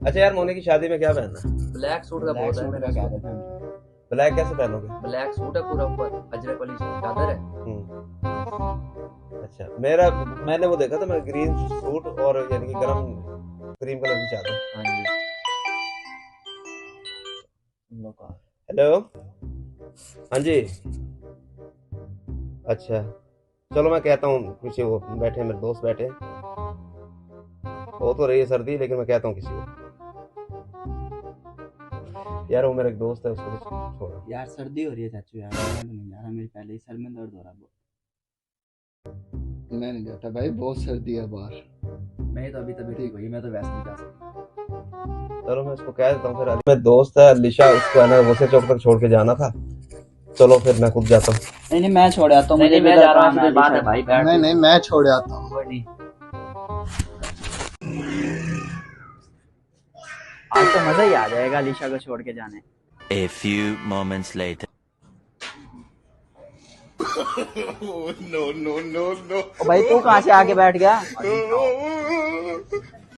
अच्छा यार, मोने की शादी में क्या पहनना? ब्लैक सूट का बहुत है मेरा सूट। ब्लैक कैसे पहनोगे? ब्लैक सूट है पूरा, ऊपर अजरक वाली चादर है। अच्छा, मैंने वो देखा था, मैं ग्रीन सूट और यानी कि गरम क्रीम कलर की चादर। हाँ जी। हेलो। हाँ जी। अच्छा, चलो मैं कहता हूँ किसी को, बैठे मेरे दोस्त बैठे, हो तो रही है सर्दी लेकिन मैं कहता हूँ किसी को। यार वो मेरा एक दोस्त है, उसको तो छोड़ो यार। सर्दी हो रही है चाचू यार, मैं तो नहीं जा रहा, मेरे पहले ही सर में दर्द हो रहा है बहुत। मैं नहीं जाता भाई, बहुत सर्दी है बाहर। मैं तो अभी तबीयत ठीक हुई, मैं तो वैसे नहीं जा सकता। चलो मैं उसको कह देता हूँ फिर। मेरा दोस्त है अलीशा, उसको है ना वसे चौक तक छोड़ के जाना था। चलो फिर मैं खुद जाता हूँ। नहीं मैं छोड़ आता हूँ, नहीं, मैं जा रहा हूँ, बात है भाई, बैठ। नहीं मैं छोड़ आता हूँ। कोई नहीं, आज तो मजा ही आ जाएगा अलीशा को छोड़ के जाने। A few moments later. No, no, no, no. ओ भाई तू कहाँ से आके बैठ गया?